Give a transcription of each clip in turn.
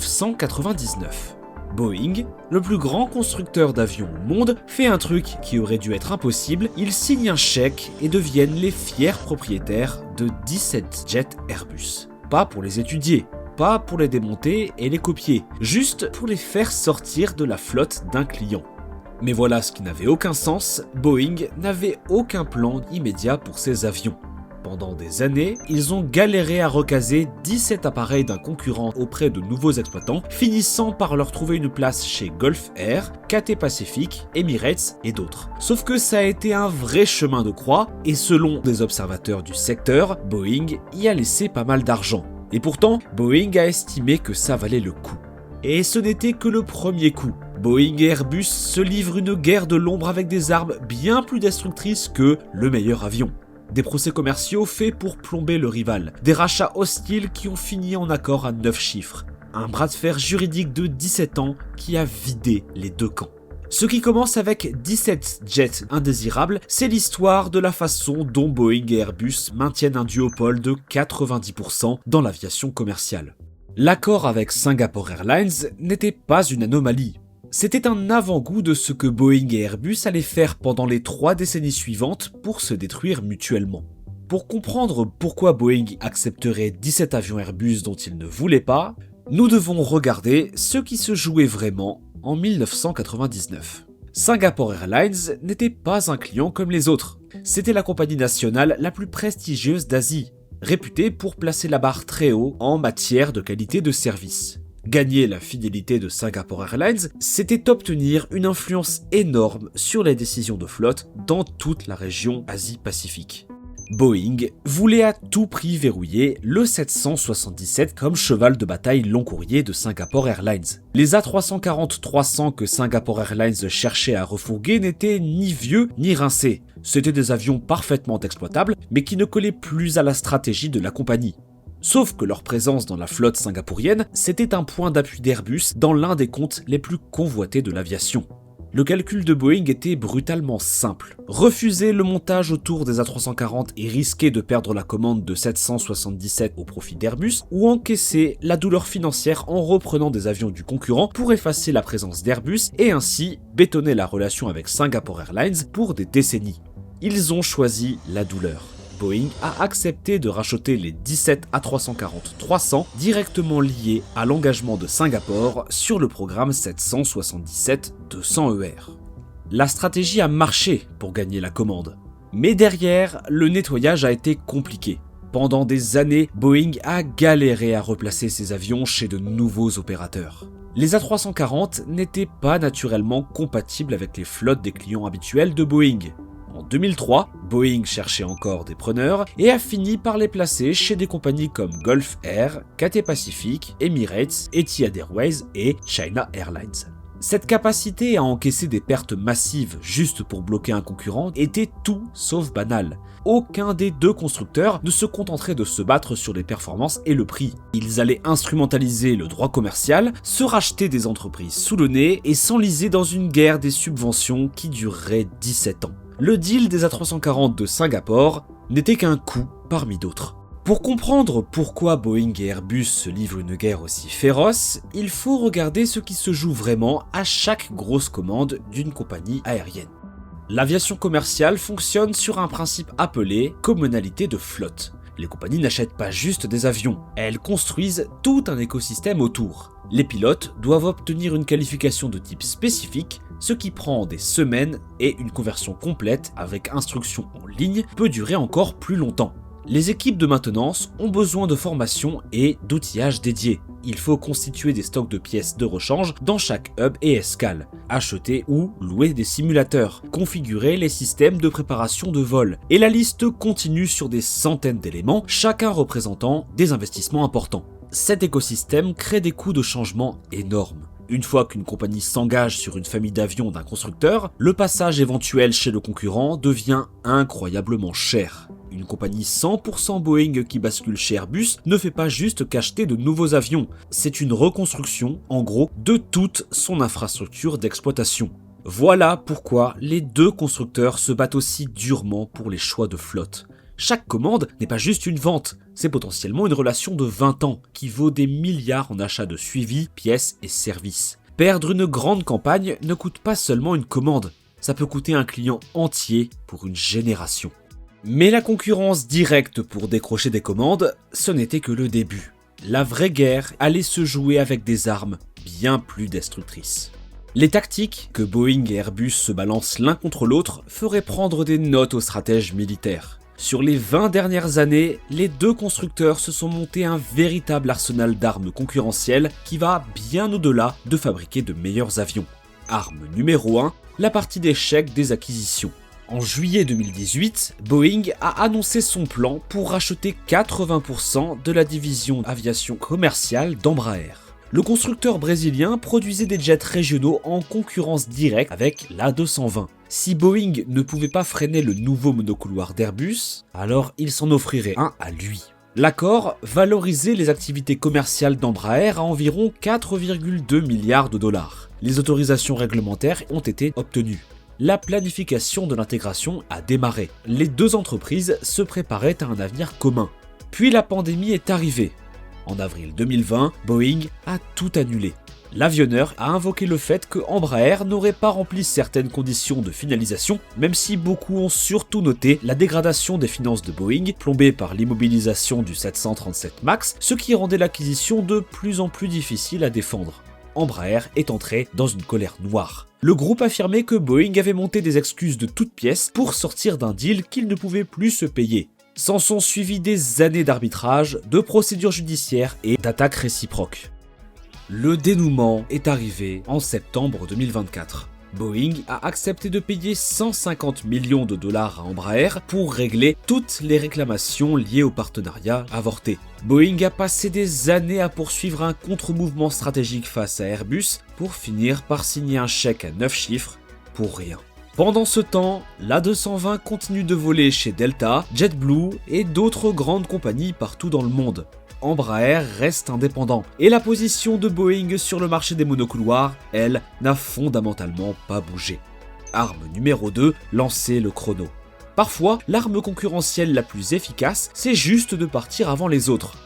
1999. Boeing, le plus grand constructeur d'avions au monde, fait un truc qui aurait dû être impossible, ils signent un chèque et deviennent les fiers propriétaires de 17 jets Airbus. Pas pour les étudier, pas pour les démonter et les copier, juste pour les faire sortir de la flotte d'un client. Mais voilà ce qui n'avait aucun sens, Boeing n'avait aucun plan immédiat pour ses avions. Pendant des années, ils ont galéré à recaser 17 appareils d'un concurrent auprès de nouveaux exploitants, finissant par leur trouver une place chez Gulf Air, Cathay Pacific, Emirates et d'autres. Sauf que ça a été un vrai chemin de croix, et selon des observateurs du secteur, Boeing y a laissé pas mal d'argent. Et pourtant, Boeing a estimé que ça valait le coup. Et ce n'était que le premier coup. Boeing et Airbus se livrent une guerre de l'ombre avec des armes bien plus destructrices que le meilleur avion. Des procès commerciaux faits pour plomber le rival, des rachats hostiles qui ont fini en accord à 9 chiffres, un bras de fer juridique de 17 ans qui a vidé les deux camps. Ce qui commence avec 17 jets indésirables, c'est l'histoire de la façon dont Boeing et Airbus maintiennent un duopole de 90% dans l'aviation commerciale. L'accord avec Singapore Airlines n'était pas une anomalie. C'était un avant-goût de ce que Boeing et Airbus allaient faire pendant les 3 décennies suivantes pour se détruire mutuellement. Pour comprendre pourquoi Boeing accepterait 17 avions Airbus dont il ne voulait pas, nous devons regarder ce qui se jouait vraiment en 1999. Singapore Airlines n'était pas un client comme les autres. C'était la compagnie nationale la plus prestigieuse d'Asie, réputée pour placer la barre très haut en matière de qualité de service. Gagner la fidélité de Singapore Airlines, c'était obtenir une influence énorme sur les décisions de flotte dans toute la région Asie-Pacifique. Boeing voulait à tout prix verrouiller le 777 comme cheval de bataille long courrier de Singapore Airlines. Les A340-300 que Singapore Airlines cherchait à refourguer n'étaient ni vieux ni rincés. C'étaient des avions parfaitement exploitables, mais qui ne collaient plus à la stratégie de la compagnie. Sauf que leur présence dans la flotte singapourienne, c'était un point d'appui d'Airbus dans l'un des comptes les plus convoités de l'aviation. Le calcul de Boeing était brutalement simple. Refuser le montage autour des A340 et risquer de perdre la commande de 777 au profit d'Airbus, ou encaisser la douleur financière en reprenant des avions du concurrent pour effacer la présence d'Airbus et ainsi bétonner la relation avec Singapore Airlines pour des décennies. Ils ont choisi la douleur. Boeing a accepté de racheter les 17 A340-300 directement liés à l'engagement de Singapour sur le programme 777-200ER. La stratégie a marché pour gagner la commande. Mais derrière, le nettoyage a été compliqué. Pendant des années, Boeing a galéré à replacer ses avions chez de nouveaux opérateurs. Les A340 n'étaient pas naturellement compatibles avec les flottes des clients habituels de Boeing. En 2003, Boeing cherchait encore des preneurs et a fini par les placer chez des compagnies comme Gulf Air, Cathay Pacific, Emirates, Etihad Airways et China Airlines. Cette capacité à encaisser des pertes massives juste pour bloquer un concurrent était tout sauf banale. Aucun des deux constructeurs ne se contenterait de se battre sur les performances et le prix. Ils allaient instrumentaliser le droit commercial, se racheter des entreprises sous le nez et s'enliser dans une guerre des subventions qui durerait 17 ans. Le deal des A340 de Singapour n'était qu'un coup parmi d'autres. Pour comprendre pourquoi Boeing et Airbus se livrent une guerre aussi féroce, il faut regarder ce qui se joue vraiment à chaque grosse commande d'une compagnie aérienne. L'aviation commerciale fonctionne sur un principe appelé communalité de flotte. Les compagnies n'achètent pas juste des avions, elles construisent tout un écosystème autour. Les pilotes doivent obtenir une qualification de type spécifique, ce qui prend des semaines et une conversion complète avec instruction en ligne peut durer encore plus longtemps. Les équipes de maintenance ont besoin de formation et d'outillage dédiés. Il faut constituer des stocks de pièces de rechange dans chaque hub et escale, acheter ou louer des simulateurs, configurer les systèmes de préparation de vol. Et la liste continue sur des centaines d'éléments, chacun représentant des investissements importants. Cet écosystème crée des coûts de changement énormes. Une fois qu'une compagnie s'engage sur une famille d'avions d'un constructeur, le passage éventuel chez le concurrent devient incroyablement cher. Une compagnie 100% Boeing qui bascule chez Airbus ne fait pas juste qu'acheter de nouveaux avions, c'est une reconstruction, en gros, de toute son infrastructure d'exploitation. Voilà pourquoi les deux constructeurs se battent aussi durement pour les choix de flotte. Chaque commande n'est pas juste une vente, c'est potentiellement une relation de 20 ans qui vaut des milliards en achats de suivi, pièces et services. Perdre une grande campagne ne coûte pas seulement une commande, ça peut coûter un client entier pour une génération. Mais la concurrence directe pour décrocher des commandes, ce n'était que le début. La vraie guerre allait se jouer avec des armes bien plus destructrices. Les tactiques que Boeing et Airbus se balancent l'un contre l'autre feraient prendre des notes aux stratèges militaires. Sur les 20 dernières années, les deux constructeurs se sont montés un véritable arsenal d'armes concurrentielles qui va bien au-delà de fabriquer de meilleurs avions. Arme numéro 1, la partie d'échec des acquisitions. En juillet 2018, Boeing a annoncé son plan pour racheter 80% de la division aviation commerciale d'Embraer. Le constructeur brésilien produisait des jets régionaux en concurrence directe avec l'A220. Si Boeing ne pouvait pas freiner le nouveau monocouloir d'Airbus, alors il s'en offrirait un à lui. L'accord valorisait les activités commerciales d'Embraer à environ 4,2 milliards de dollars. Les autorisations réglementaires ont été obtenues. La planification de l'intégration a démarré. Les deux entreprises se préparaient à un avenir commun. Puis la pandémie est arrivée. En avril 2020, Boeing a tout annulé. L'avionneur a invoqué le fait que Embraer n'aurait pas rempli certaines conditions de finalisation, même si beaucoup ont surtout noté la dégradation des finances de Boeing, plombée par l'immobilisation du 737 MAX, ce qui rendait l'acquisition de plus en plus difficile à défendre. Embraer est entré dans une colère noire. Le groupe affirmait que Boeing avait monté des excuses de toutes pièces pour sortir d'un deal qu'il ne pouvait plus se payer. S'en sont suivis des années d'arbitrage, de procédures judiciaires et d'attaques réciproques. Le dénouement est arrivé en septembre 2024. Boeing a accepté de payer 150 millions de dollars à Embraer pour régler toutes les réclamations liées au partenariat avorté. Boeing a passé des années à poursuivre un contre-mouvement stratégique face à Airbus pour finir par signer un chèque à 9 chiffres pour rien. Pendant ce temps, l'A220 continue de voler chez Delta, JetBlue et d'autres grandes compagnies partout dans le monde. Embraer reste indépendant et la position de Boeing sur le marché des monocouloirs, elle, n'a fondamentalement pas bougé. Arme numéro 2, lancer le chrono. Parfois, l'arme concurrentielle la plus efficace, c'est juste de partir avant les autres.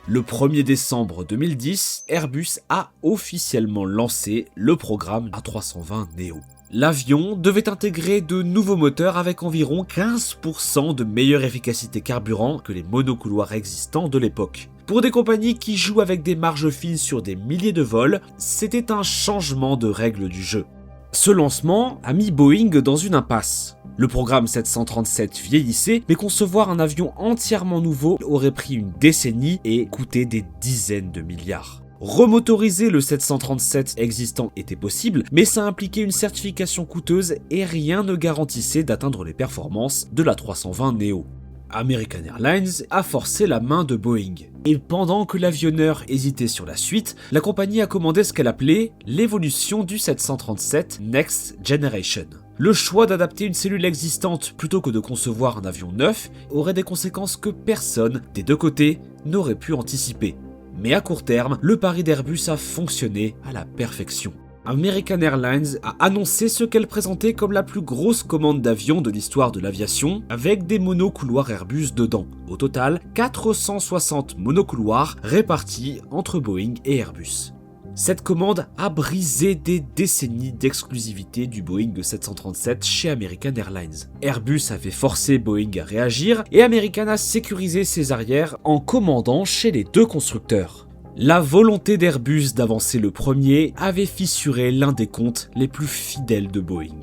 Le 1er décembre 2010, Airbus a officiellement lancé le programme A320neo. L'avion devait intégrer de nouveaux moteurs avec environ 15% de meilleure efficacité carburant que les monocouloirs existants de l'époque. Pour des compagnies qui jouent avec des marges fines sur des milliers de vols, c'était un changement de règle du jeu. Ce lancement a mis Boeing dans une impasse. Le programme 737 vieillissait, mais concevoir un avion entièrement nouveau aurait pris une décennie et coûté des dizaines de milliards. Remotoriser le 737 existant était possible, mais ça impliquait une certification coûteuse et rien ne garantissait d'atteindre les performances de l'A320neo. American Airlines a forcé la main de Boeing. Et pendant que l'avionneur hésitait sur la suite, la compagnie a commandé ce qu'elle appelait l'évolution du 737 Next Generation. Le choix d'adapter une cellule existante plutôt que de concevoir un avion neuf aurait des conséquences que personne, des deux côtés, n'aurait pu anticiper. Mais à court terme, le pari d'Airbus a fonctionné à la perfection. American Airlines a annoncé ce qu'elle présentait comme la plus grosse commande d'avions de l'histoire de l'aviation, avec des monocouloirs Airbus dedans. Au total, 460 monocouloirs répartis entre Boeing et Airbus. Cette commande a brisé des décennies d'exclusivité du Boeing 737 chez American Airlines. Airbus avait forcé Boeing à réagir et American a sécurisé ses arrières en commandant chez les deux constructeurs. La volonté d'Airbus d'avancer le premier avait fissuré l'un des comptes les plus fidèles de Boeing.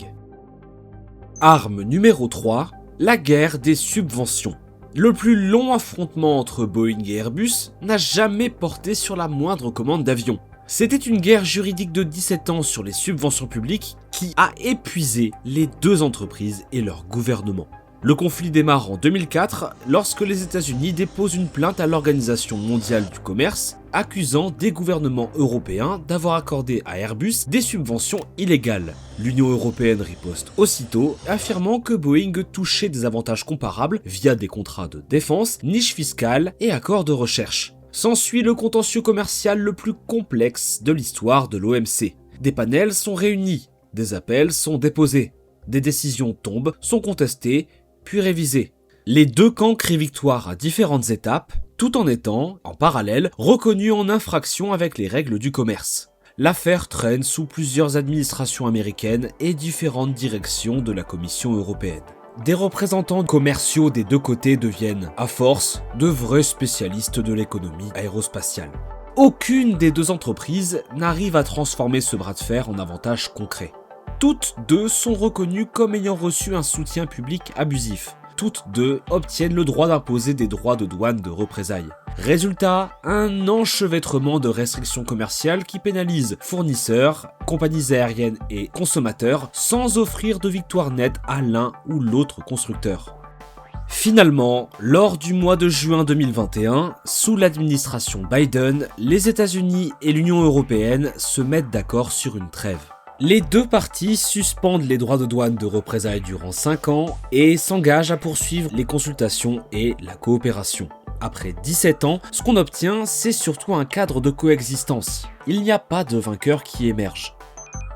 Arme numéro 3, la guerre des subventions. Le plus long affrontement entre Boeing et Airbus n'a jamais porté sur la moindre commande d'avion. C'était une guerre juridique de 17 ans sur les subventions publiques qui a épuisé les deux entreprises et leur gouvernement. Le conflit démarre en 2004 lorsque les États-Unis déposent une plainte à l'Organisation mondiale du commerce accusant des gouvernements européens d'avoir accordé à Airbus des subventions illégales. L'Union européenne riposte aussitôt, affirmant que Boeing touchait des avantages comparables via des contrats de défense, niches fiscales et accords de recherche. S'ensuit le contentieux commercial le plus complexe de l'histoire de l'OMC. Des panels sont réunis, des appels sont déposés, des décisions tombent, sont contestées, puis révisées. Les deux camps crient victoire à différentes étapes, tout en étant, en parallèle, reconnus en infraction avec les règles du commerce. L'affaire traîne sous plusieurs administrations américaines et différentes directions de la Commission européenne. Des représentants commerciaux des deux côtés deviennent, à force, de vrais spécialistes de l'économie aérospatiale. Aucune des deux entreprises n'arrive à transformer ce bras de fer en avantage concret. Toutes deux sont reconnues comme ayant reçu un soutien public abusif. Toutes deux obtiennent le droit d'imposer des droits de douane de représailles. Résultat, un enchevêtrement de restrictions commerciales qui pénalisent fournisseurs, compagnies aériennes et consommateurs sans offrir de victoire nette à l'un ou l'autre constructeur. Finalement, lors du mois de juin 2021, sous l'administration Biden, les États-Unis et l'Union européenne se mettent d'accord sur une trêve. Les deux parties suspendent les droits de douane de représailles durant 5 ans et s'engagent à poursuivre les consultations et la coopération. Après 17 ans, ce qu'on obtient, c'est surtout un cadre de coexistence. Il n'y a pas de vainqueur qui émerge.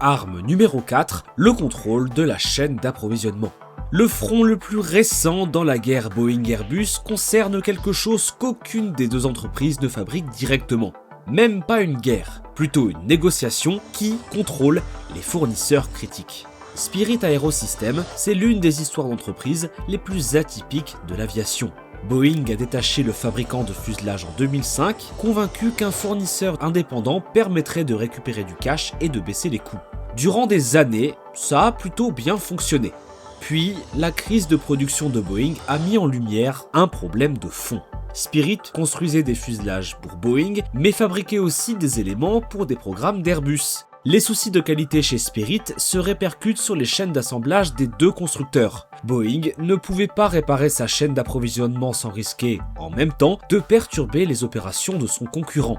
Arme numéro 4, le contrôle de la chaîne d'approvisionnement. Le front le plus récent dans la guerre Boeing-Airbus concerne quelque chose qu'aucune des deux entreprises ne fabrique directement. Même pas une guerre, plutôt une négociation qui contrôle les fournisseurs critiques. Spirit AeroSystems, c'est l'une des histoires d'entreprise les plus atypiques de l'aviation. Boeing a détaché le fabricant de fuselage en 2005, convaincu qu'un fournisseur indépendant permettrait de récupérer du cash et de baisser les coûts. Durant des années, ça a plutôt bien fonctionné. Puis, la crise de production de Boeing a mis en lumière un problème de fond. Spirit construisait des fuselages pour Boeing, mais fabriquait aussi des éléments pour des programmes d'Airbus. Les soucis de qualité chez Spirit se répercutent sur les chaînes d'assemblage des deux constructeurs. Boeing ne pouvait pas réparer sa chaîne d'approvisionnement sans risquer, en même temps, de perturber les opérations de son concurrent.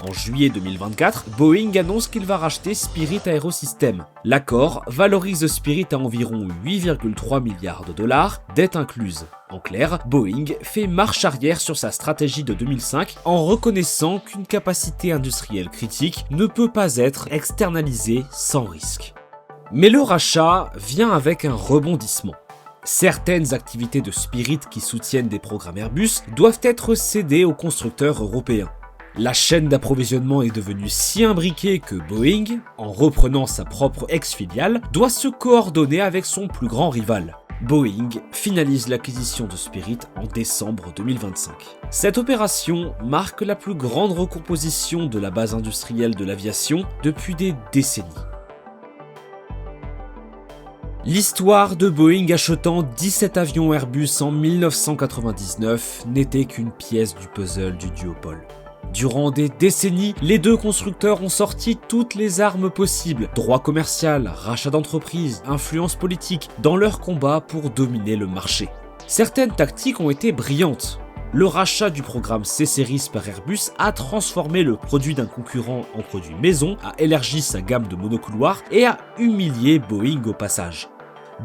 En juillet 2024, Boeing annonce qu'il va racheter Spirit AeroSystems. L'accord valorise Spirit à environ 8,3 milliards de dollars, dette incluse. En clair, Boeing fait marche arrière sur sa stratégie de 2005 en reconnaissant qu'une capacité industrielle critique ne peut pas être externalisée sans risque. Mais le rachat vient avec un rebondissement. Certaines activités de Spirit qui soutiennent des programmes Airbus doivent être cédées aux constructeurs européens. La chaîne d'approvisionnement est devenue si imbriquée que Boeing, en reprenant sa propre ex-filiale, doit se coordonner avec son plus grand rival. Boeing finalise l'acquisition de Spirit en décembre 2025. Cette opération marque la plus grande recomposition de la base industrielle de l'aviation depuis des décennies. L'histoire de Boeing achetant 17 avions Airbus en 1999 n'était qu'une pièce du puzzle du duopole. Durant des décennies, les deux constructeurs ont sorti toutes les armes possibles, droit commercial, rachat d'entreprises, influence politique, dans leur combat pour dominer le marché. Certaines tactiques ont été brillantes. Le rachat du programme C-Series par Airbus a transformé le produit d'un concurrent en produit maison, a élargi sa gamme de monocouloirs et a humilié Boeing au passage.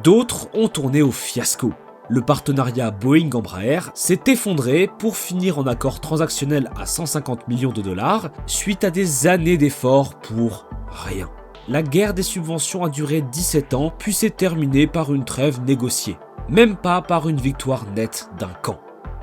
D'autres ont tourné au fiasco. Le partenariat Boeing-Embraer s'est effondré pour finir en accord transactionnel à 150 millions de dollars suite à des années d'efforts pour rien. La guerre des subventions a duré 17 ans puis s'est terminée par une trêve négociée, même pas par une victoire nette d'un camp.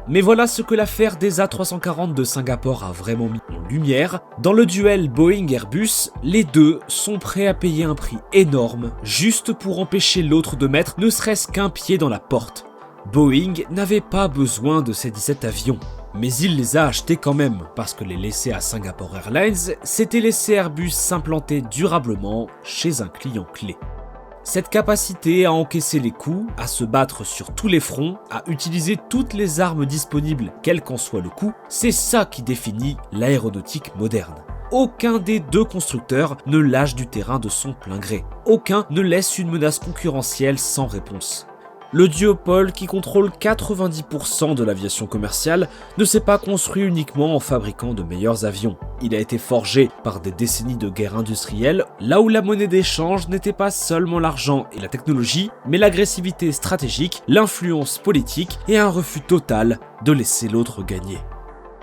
Mais voilà ce que l'affaire des A340 de Singapour a vraiment mis en lumière. Dans le duel Boeing-Airbus, les deux sont prêts à payer un prix énorme juste pour empêcher l'autre de mettre ne serait-ce qu'un pied dans la porte. Boeing n'avait pas besoin de ces 17 avions, mais il les a achetés quand même, parce que les laisser à Singapore Airlines, c'était laisser Airbus s'implanter durablement chez un client clé. Cette capacité à encaisser les coups, à se battre sur tous les fronts, à utiliser toutes les armes disponibles, quel qu'en soit le coût, c'est ça qui définit l'aéronautique moderne. Aucun des deux constructeurs ne lâche du terrain de son plein gré. Aucun ne laisse une menace concurrentielle sans réponse. Le duopole, qui contrôle 90% de l'aviation commerciale, ne s'est pas construit uniquement en fabriquant de meilleurs avions. Il a été forgé par des décennies de guerre industrielle, là où la monnaie d'échange n'était pas seulement l'argent et la technologie, mais l'agressivité stratégique, l'influence politique et un refus total de laisser l'autre gagner.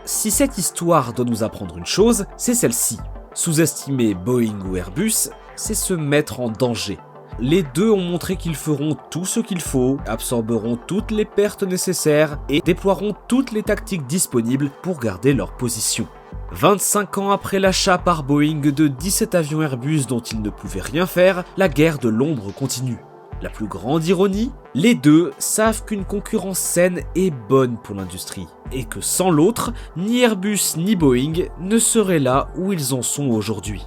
Si cette histoire doit nous apprendre une chose, c'est celle-ci. Sous-estimer Boeing ou Airbus, c'est se mettre en danger. Les deux ont montré qu'ils feront tout ce qu'il faut, absorberont toutes les pertes nécessaires et déploieront toutes les tactiques disponibles pour garder leur position. 25 ans après l'achat par Boeing de 17 avions Airbus dont ils ne pouvaient rien faire, la guerre de l'ombre continue. La plus grande ironie, les deux savent qu'une concurrence saine est bonne pour l'industrie, et que sans l'autre, ni Airbus ni Boeing ne seraient là où ils en sont aujourd'hui.